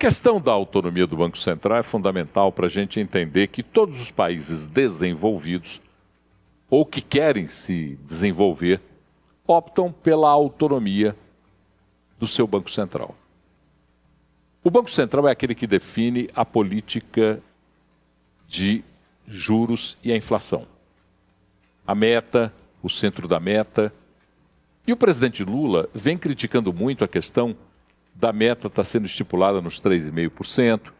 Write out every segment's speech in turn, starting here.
questão da autonomia do Banco Central é fundamental para a gente entender que todos os países desenvolvidos ou que querem se desenvolver optam pela autonomia do seu Banco Central. O Banco Central é aquele que define a política de juros e a inflação. A meta, o centro da meta. E o presidente Lula vem criticando muito a questão da meta estar sendo estipulada nos 3,5%,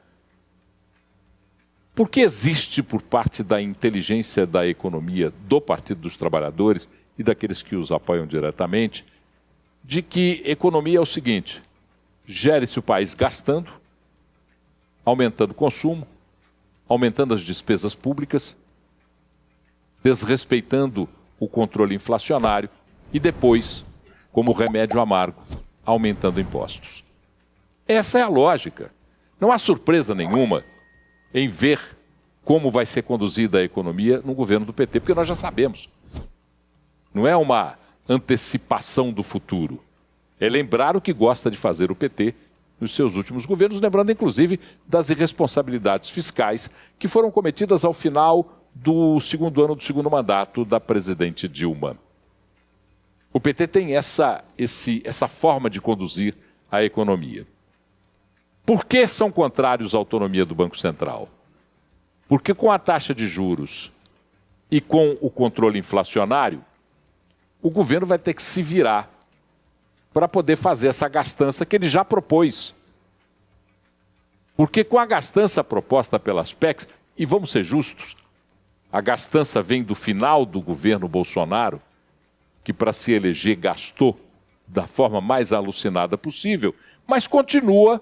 porque existe por parte da inteligência da economia do Partido dos Trabalhadores e daqueles que os apoiam diretamente, de que economia é o seguinte: gere-se o país gastando, aumentando o consumo, aumentando as despesas públicas, desrespeitando o controle inflacionário e depois, como remédio amargo, aumentando impostos. Essa é a lógica. Não há surpresa nenhuma em ver como vai ser conduzida a economia no governo do PT, porque nós já sabemos. Não é uma antecipação do futuro. É lembrar o que gosta de fazer o PT nos seus últimos governos, lembrando inclusive das irresponsabilidades fiscais que foram cometidas ao final do segundo ano do segundo mandato da presidente Dilma. O PT tem essa forma de conduzir a economia. Por que são contrários à autonomia do Banco Central? Porque com a taxa de juros e com o controle inflacionário, o governo vai ter que se virar para poder fazer essa gastança que ele já propôs. Porque com a gastança proposta pelas PECs, e vamos ser justos, a gastança vem do final do governo Bolsonaro, que para se eleger gastou da forma mais alucinada possível, mas continua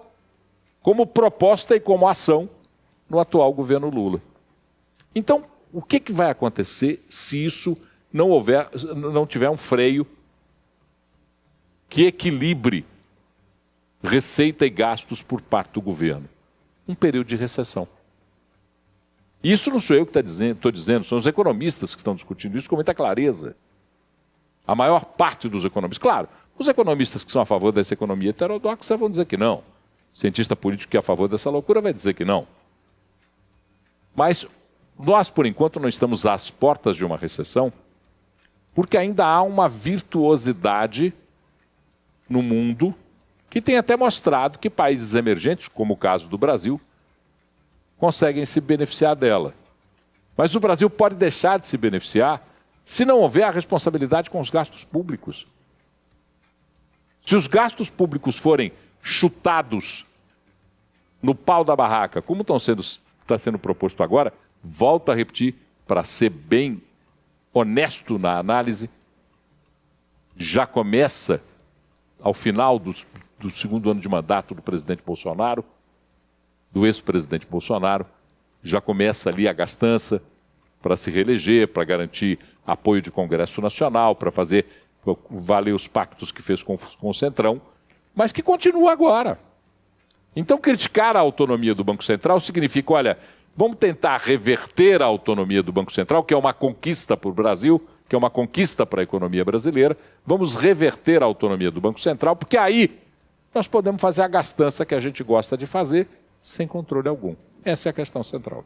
como proposta e como ação no atual governo Lula. Então, o que vai acontecer se isso não tiver um freio que equilibre receita e gastos por parte do governo? Um período de recessão. Isso não sou eu que estou dizendo, são os economistas que estão discutindo isso com muita clareza. A maior parte dos economistas. Claro, os economistas que são a favor dessa economia heterodoxa vão dizer que não. O cientista político que é a favor dessa loucura vai dizer que não. Mas nós, por enquanto, não estamos às portas de uma recessão, porque ainda há uma virtuosidade no mundo que tem até mostrado que países emergentes, como o caso do Brasil, conseguem se beneficiar dela. Mas o Brasil pode deixar de se beneficiar se não houver a responsabilidade com os gastos públicos. Se os gastos públicos forem chutados no pau da barraca, como está sendo proposto agora, volto a repetir, para ser bem honesto na análise, já começa ao final do segundo ano de mandato do presidente Bolsonaro, do ex-presidente Bolsonaro, já começa ali a gastança para se reeleger, para garantir apoio de Congresso Nacional, para fazer valer os pactos que fez com o Centrão, mas que continua agora. Então, criticar a autonomia do Banco Central significa, olha, vamos tentar reverter a autonomia do Banco Central, que é uma conquista para o Brasil, que é uma conquista para a economia brasileira, vamos reverter a autonomia do Banco Central, porque aí nós podemos fazer a gastança que a gente gosta de fazer sem controle algum. Essa é a questão central.